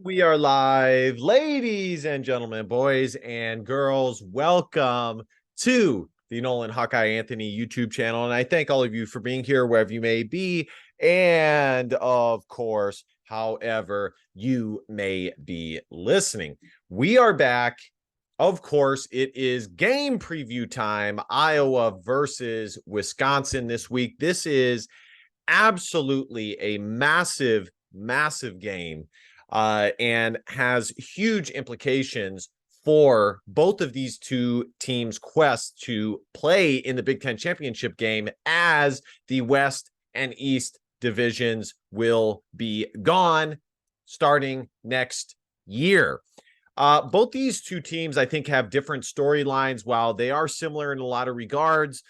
We are live, ladies and gentlemen, boys and girls. Welcome to the Nolan Hawkeye Anthony YouTube channel. And I thank all of you for being here wherever you may be. And of course, however you may be listening. We are back. Of course, it is game preview time. Iowa versus Wisconsin this week. This is absolutely a massive game and has huge implications for both of these two teams' quest to play in the Big Ten championship game, as the West and East divisions will be gone starting next year. Both these two teams, I think, have different storylines. While they are similar in a lot of regards,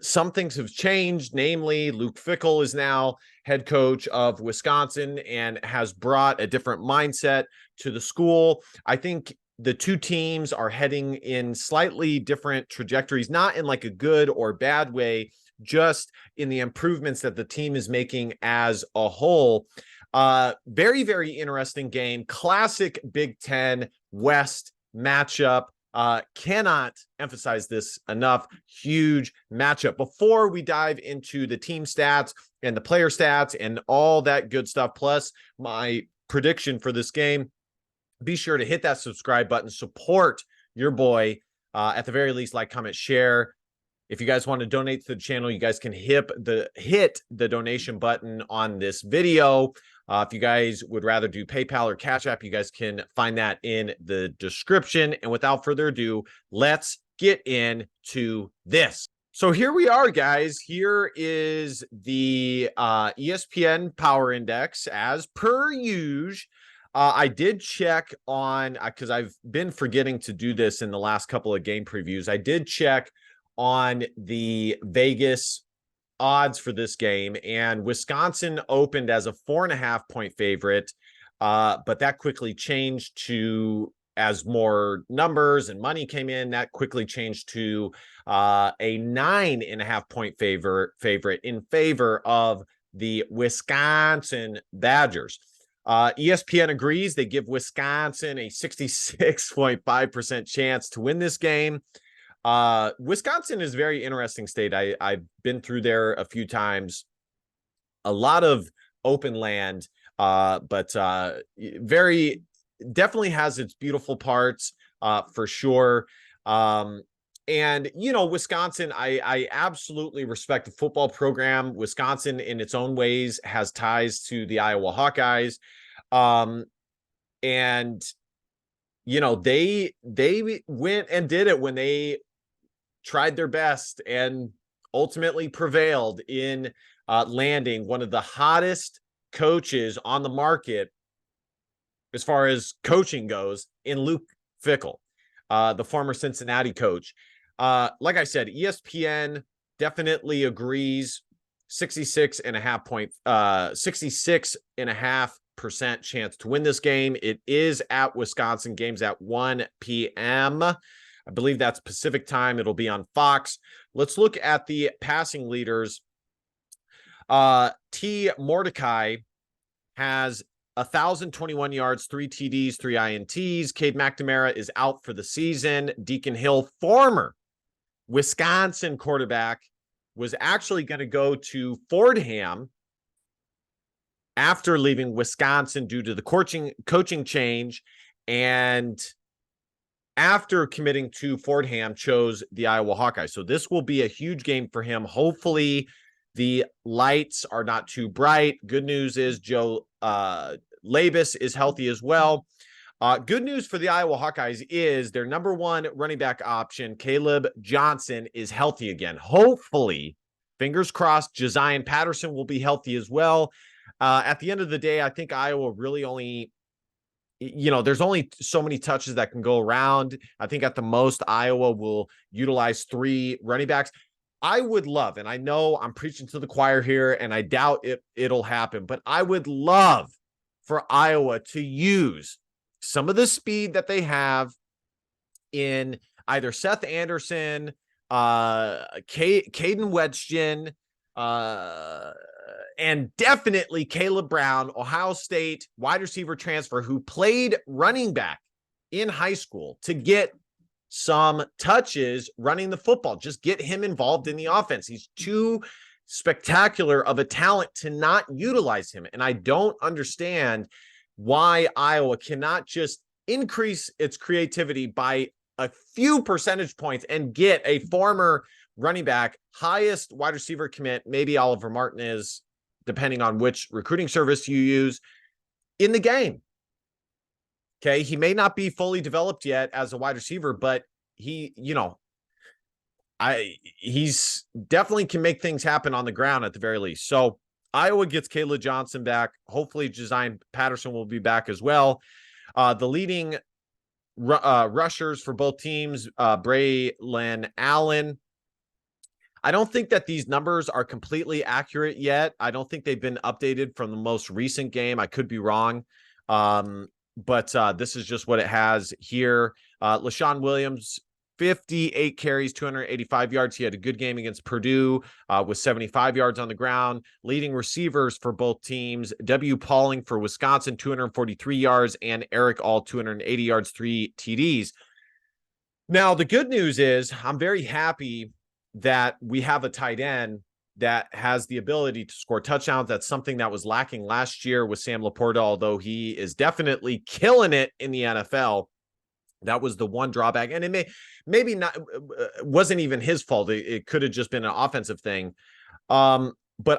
some things have changed. Namely, Luke Fickell is now head coach of Wisconsin and has brought a different mindset to the school. I think the two teams are heading in slightly different trajectories, not in like a good or bad way, just in the improvements that the team is making as a whole. Very interesting game. Classic Big Ten West matchup. Cannot emphasize this enough. Huge matchup. Before we dive into the team stats and the player stats and all that good stuff, plus my prediction for this game, be sure to hit that subscribe button. Support your boy. At the very least, like, comment, share. If you guys want to donate to the channel, you guys can hit the donation button on this video. If you guys would rather do PayPal or Cash App, you guys can find that in the description. And without further ado, let's get into this. So here we are, guys. Here is the ESPN Power Index as per usual. I did check on, because I've been forgetting to do this in the last couple of game previews. I did check on the Vegas odds for this game, and Wisconsin opened as a 4.5-point favorite, but that quickly changed to, as more numbers and money came in, that quickly changed to a 9.5-point favorite in favor of the Wisconsin Badgers. ESPN agrees. They give Wisconsin a 66.5% chance to win this game. Wisconsin is a very interesting state. I've been through there a few times. A lot of open land, but very definitely has its beautiful parts, for sure. And Wisconsin, I absolutely respect the football program. Wisconsin, in its own ways, has ties to the Iowa Hawkeyes. And they went and did it when they tried their best and ultimately prevailed in landing one of the hottest coaches on the market as far as coaching goes, in Luke Fickell, the former Cincinnati coach. Like I said, ESPN definitely agrees. 66.5% chance to win this game. It is at Wisconsin. Games at 1 p.m. I believe that's Pacific time. It'll be on Fox. Let's look at the passing leaders. T. Mordecai has 1,021 yards, 3 TDs, 3 INTs. Cade McNamara is out for the season. Deacon Hill, former Wisconsin quarterback, was actually going to go to Fordham after leaving Wisconsin due to the coaching change, and after committing to Fordham, chose the Iowa Hawkeyes. So this will be a huge game for him. Hopefully the lights are not too bright. Good news is Joe Labus is healthy as well. Good news for the Iowa Hawkeyes is their number one running back option, Caleb Johnson, is healthy again. Hopefully, fingers crossed, Josiah Patterson will be healthy as well. At the end of the day, I think Iowa really only, there's only so many touches that can go around. I think at the most, Iowa will utilize 3 running backs. I would love, and I know I'm preaching to the choir here, and I doubt it'll happen, but I would love for Iowa to use some of the speed that they have in either Seth Anderson, Caden Wedgkin, and definitely Caleb Brown, Ohio State wide receiver transfer who played running back in high school, to get some touches running the football. Just get him involved in the offense. He's too spectacular of a talent to not utilize him. And I don't understand why Iowa cannot just increase its creativity by a few percentage points and get a former running back, highest wide receiver commit, maybe Oliver Martin is, depending on which recruiting service you use, in the game. Okay, he may not be fully developed yet as a wide receiver, but he's definitely can make things happen on the ground at the very least. So Iowa gets Kayla Johnson back. Hopefully Josiah Patterson will be back as well. The leading rushers for both teams, Braylon Allen. I don't think that these numbers are completely accurate yet. I don't think they've been updated from the most recent game. I could be wrong. But this is just what it has here. LaShawn Williams, 58 carries, 285 yards. He had a good game against Purdue with 75 yards on the ground. Leading receivers for both teams, W. Pauling for Wisconsin, 243 yards, and Eric All, 280 yards, 3 TDs. Now, the good news is I'm very happy that we have a tight end that has the ability to score touchdowns. That's something that was lacking last year with Sam Laporta, although he is definitely killing it in the NFL. That was the one drawback. And it maybe not, wasn't even his fault. It could have just been an offensive thing. But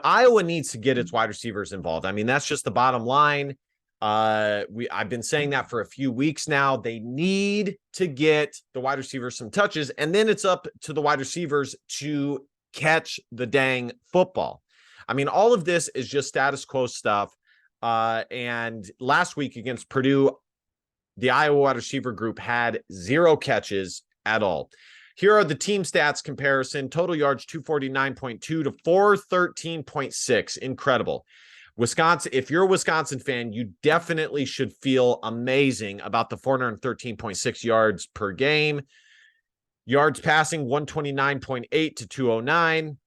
Iowa needs to get its wide receivers involved. I mean, that's just the bottom line. I've been saying that for a few weeks now. They need to get the wide receivers some touches, and then it's up to the wide receivers to catch the dang football. I mean, all of this is just status quo stuff. And last week against Purdue, the Iowa wide receiver group had 0 catches at all. Here are the team stats comparison. Total yards, 249.2 to 413.6. Incredible. Wisconsin, if you're a Wisconsin fan, you definitely should feel amazing about the 413.6 yards per game. Yards passing, 129.8 to 209.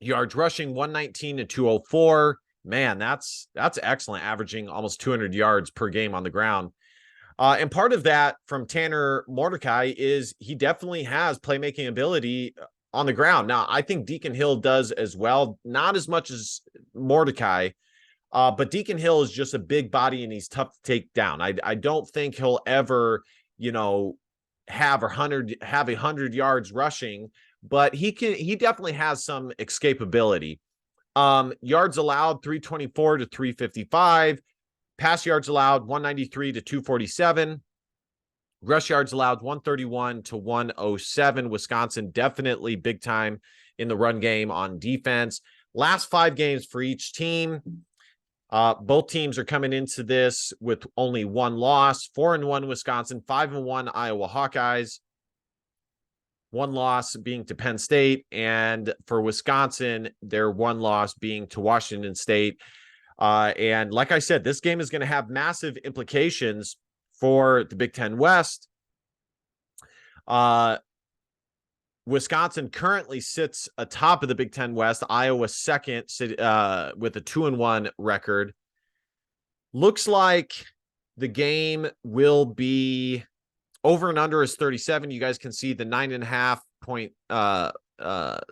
Yards rushing, 119 to 204. Man, that's excellent, averaging almost 200 yards per game on the ground. And part of that from Tanner Mordecai is he definitely has playmaking ability on the ground. Now, I think Deacon Hill does as well, not as much as Mordecai, but Deacon Hill is just a big body and he's tough to take down. I don't think he'll ever, have 100 yards rushing, but he definitely has some escapability. Yards allowed, 324 to 355. Pass yards allowed, 193 to 247. Rush yards allowed, 131 to 107. Wisconsin definitely big time in the run game on defense. Last 5 games for each team. Both teams are coming into this with only 1 loss. 4-1 Wisconsin, 5-1 Iowa Hawkeyes. 1 loss being to Penn State. And for Wisconsin, their 1 loss being to Washington State. And like I said, this game is going to have massive implications for the Big Ten West. Wisconsin currently sits atop of the Big Ten West. Iowa second, with a 2-1 record. Looks like the game will be over and under is 37. You guys can see the 9.5 point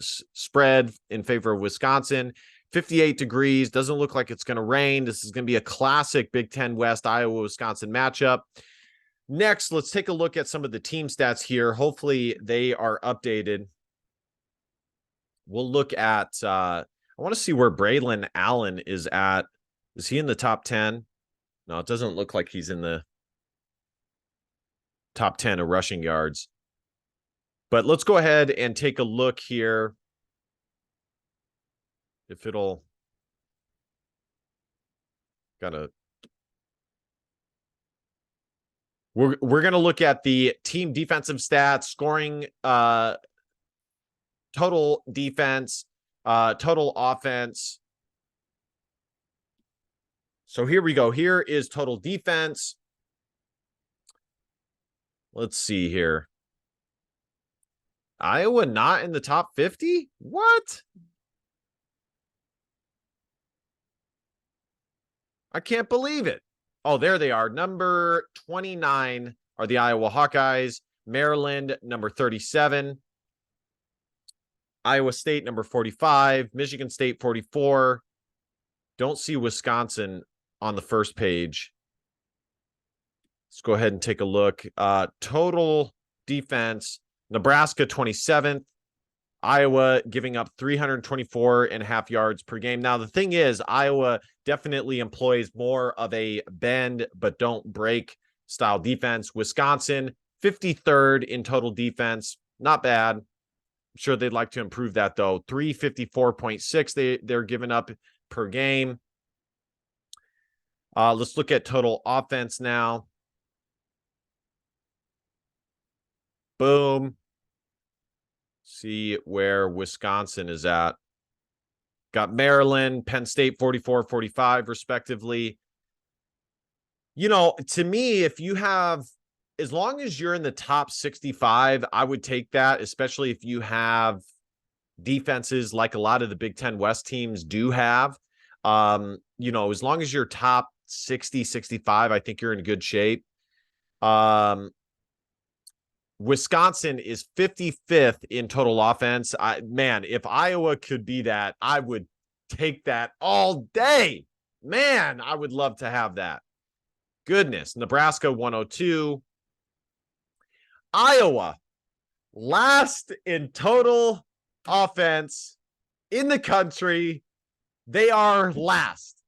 spread in favor of Wisconsin. 58 degrees. Doesn't look like it's going to rain. This is going to be a classic Big Ten West Iowa-Wisconsin matchup. Next, let's take a look at some of the team stats here. Hopefully they are updated. We'll look at, I want to see where Braylon Allen is at. Is he in the top 10? No, it doesn't look like he's in the top 10 of rushing yards. But let's go ahead and take a look here. If it'll we're going to look at the team defensive stats, scoring, total defense, total offense. So here we go. Here is total defense. Let's see here. Iowa not in the top 50? What? I can't believe it. Oh, there they are. Number 29 are the Iowa Hawkeyes. Maryland, number 37. Iowa State, number 45. Michigan State, 44. Don't see Wisconsin on the first page. Let's go ahead and take a look. Total defense, Nebraska, 27th. Iowa giving up 324.5 yards per game. Now, the thing is, Iowa definitely employs more of a bend but don't break style defense. Wisconsin, 53rd in total defense. Not bad. I'm sure they'd like to improve that, though. 354.6 they're giving up per game. Let's look at total offense now. Boom. See where Wisconsin is at. Got Maryland, Penn State, 44, 45, respectively. You know, to me, if you have, as long as you're in the top 65, I would take that, especially if you have defenses like a lot of the Big Ten West teams do have. You know, as long as you're top 60, 65, I think you're in good shape. Wisconsin is 55th in total offense. Man, if Iowa could be that, I would take that all day. Man, I would love to have that. Goodness. Nebraska, 102. Iowa, last in total offense in the country. They are last.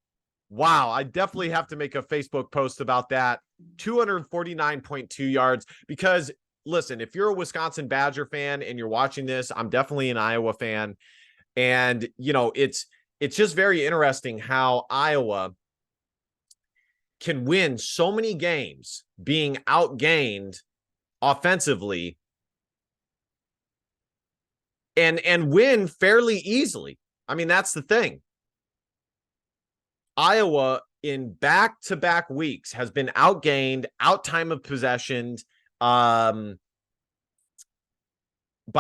Wow, I definitely have to make a Facebook post about that. 249.2 yards, because listen, if you're a Wisconsin Badger fan and you're watching this, I'm definitely an Iowa fan. And, you know, it's just very interesting how Iowa can win so many games being outgained offensively and win fairly easily. I mean, that's the thing. Iowa in back-to-back weeks has been outgained, out time of possessions, by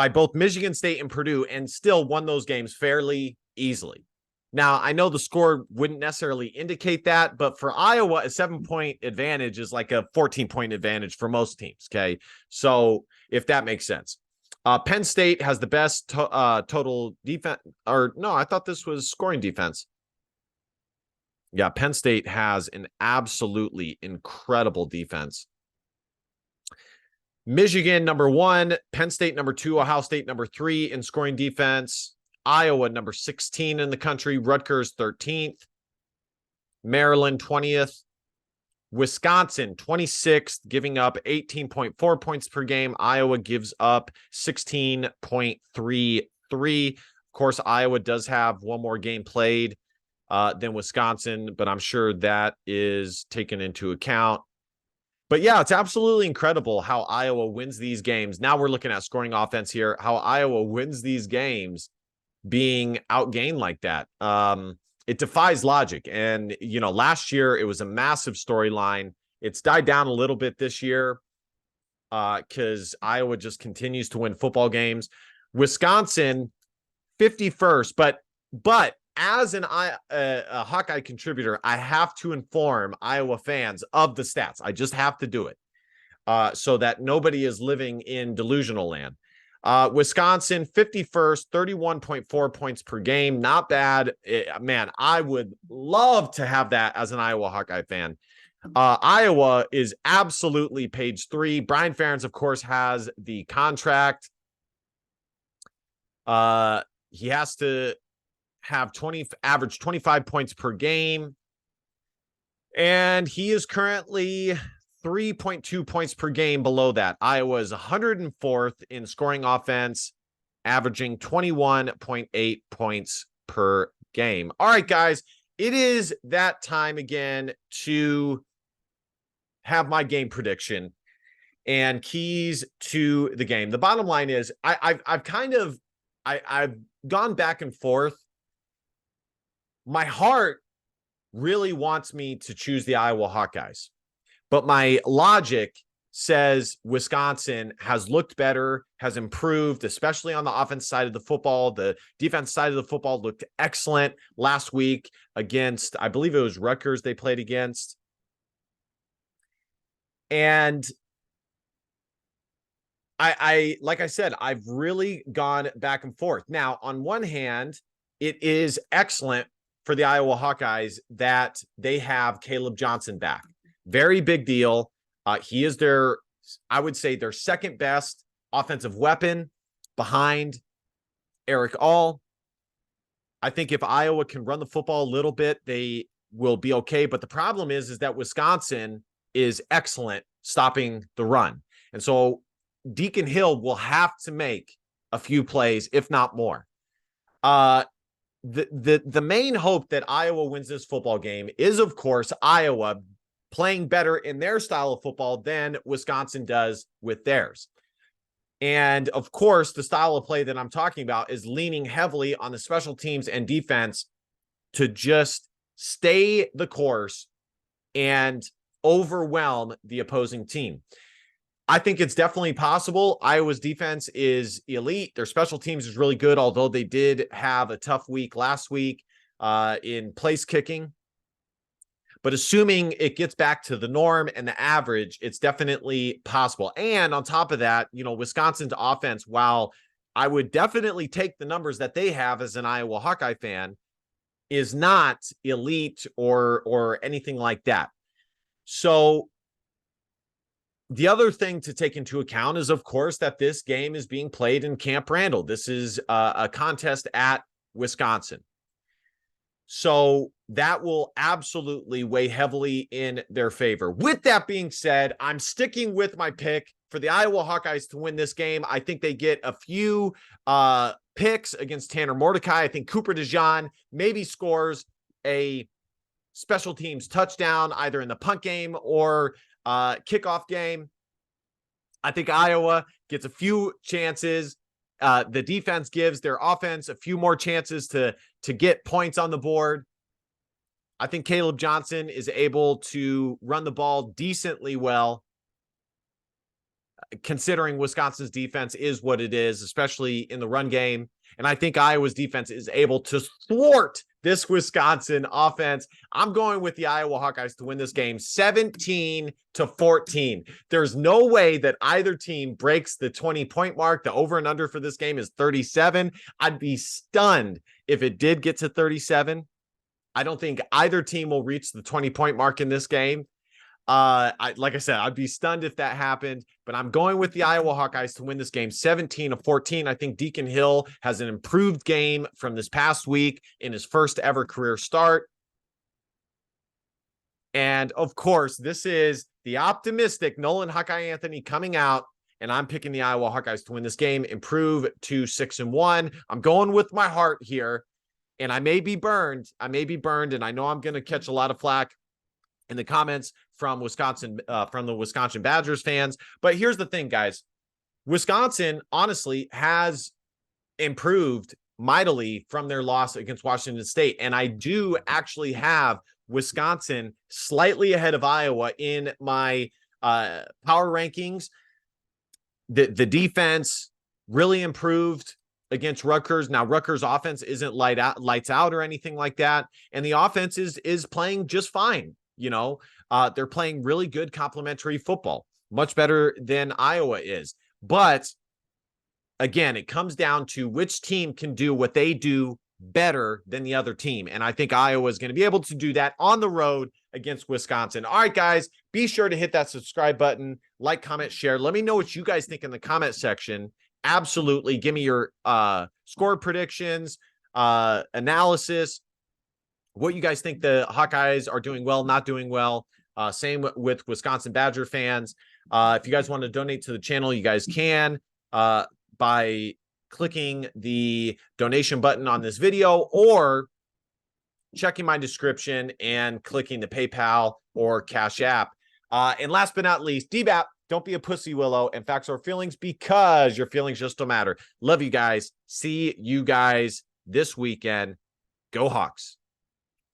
both Michigan State and Purdue, and still won those games fairly easily. Now, I know the score wouldn't necessarily indicate that, but for Iowa, a 7-point advantage is like a 14-point advantage for most teams, okay? So if that makes sense. Penn State has the best total defense, or no, I thought this was scoring defense. Yeah, Penn State has an absolutely incredible defense. Michigan, number 1, Penn State, number 2, Ohio State, number 3 in scoring defense. Iowa, number 16 in the country. Rutgers, 13th. Maryland, 20th. Wisconsin, 26th, giving up 18.4 points per game. Iowa gives up 16.33. Of course, Iowa does have one more game played than Wisconsin, but I'm sure that is taken into account. But yeah, it's absolutely incredible how Iowa wins these games. Now we're looking at scoring offense here, how Iowa wins these games being outgained like that. It defies logic. And, you know, last year it was a massive storyline. It's died down a little bit this year because Iowa just continues to win football games. Wisconsin, 51st. But as a Hawkeye contributor, I have to inform Iowa fans of the stats. I just have to do it so that nobody is living in delusional land. Wisconsin, 51st, 31.4 points per game. Not bad. Man, I would love to have that as an Iowa Hawkeye fan. Iowa is absolutely page 3. Brian Ferentz, of course, has the contract. He has to have average 25 points per game. And he is currently 3.2 points per game below that. Iowa is 104th in scoring offense, averaging 21.8 points per game. All right, guys, it is that time again to have my game prediction and keys to the game. The bottom line is I've gone back and forth. My heart really wants me to choose the Iowa Hawkeyes, but my logic says Wisconsin has looked better, has improved, especially on the offense side of the football. The defense side of the football looked excellent last week against, I believe it was Rutgers they played against. And I like I said, I've really gone back and forth. Now, on one hand, it is excellent for the Iowa Hawkeyes that they have Caleb Johnson back. Very big deal. He is their, I would say, their second best offensive weapon behind Eric All. I think if Iowa can run the football a little bit, they will be okay. But the problem is that Wisconsin is excellent stopping the run. And so Deacon Hill will have to make a few plays, if not more. The main hope that Iowa wins this football game is, of course, Iowa playing better in their style of football than Wisconsin does with theirs. And of course, the style of play that I'm talking about is leaning heavily on the special teams and defense to just stay the course and overwhelm the opposing team. I think it's definitely possible. Iowa's defense is elite. Their special teams is really good, although they did have a tough week last week in place kicking. But assuming it gets back to the norm and the average, it's definitely possible. And on top of that, you know, Wisconsin's offense, while I would definitely take the numbers that they have as an Iowa Hawkeye fan, is not elite or anything like that. So the other thing to take into account is, of course, that this game is being played in Camp Randall. This is a contest at Wisconsin. So that will absolutely weigh heavily in their favor. With that being said, I'm sticking with my pick for the Iowa Hawkeyes to win this game. I think they get a few picks against Tanner Mordecai. I think Cooper DeJean maybe scores a special teams touchdown either in the punt game or kickoff game. I think Iowa gets a few chances. The defense gives their offense a few more chances to get points on the board. I think Caleb Johnson is able to run the ball decently well, considering Wisconsin's defense is what it is, especially in the run game. And I think Iowa's defense is able to thwart this Wisconsin offense. I'm going with the Iowa Hawkeyes to win this game 17-14. There's no way that either team breaks the 20-point mark. The over and under for this game is 37. I'd be stunned if it did get to 37. I don't think either team will reach the 20-point mark in this game. Like I said, I'd be stunned if that happened, but I'm going with the Iowa Hawkeyes to win this game 17-14. I think Deacon Hill has an improved game from this past week in his first ever career start. And of course, this is the optimistic Nolan Hawkeye Anthony coming out, and I'm picking the Iowa Hawkeyes to win this game, improve to 6-1. I'm going with my heart here, and I may be burned. And I know I'm going to catch a lot of flack in the comments from Wisconsin, from the Wisconsin Badgers fans. But here's the thing, guys. Wisconsin, honestly, has improved mightily from their loss against Washington State. And I do actually have Wisconsin slightly ahead of Iowa in my power rankings. The defense really improved against Rutgers. Now, Rutgers offense isn't lights out or anything like that. And the offense is playing just fine. You know, they're playing really good complementary football, much better than Iowa is. But again, it comes down to which team can do what they do better than the other team. And I think Iowa is going to be able to do that on the road against Wisconsin. All right, guys, be sure to hit that subscribe button, like, comment, share. Let me know what you guys think in the comment section. Absolutely. Give me your score predictions, analysis, what you guys think the Hawkeyes are doing well, not doing well. Same with Wisconsin Badger fans. If you guys want to donate to the channel, you guys can by clicking the donation button on this video or checking my description and clicking the PayPal or Cash App. And last but not least, DBAP, don't be a pussy willow and facts or feelings, because your feelings just don't matter. Love you guys. See you guys this weekend. Go Hawks.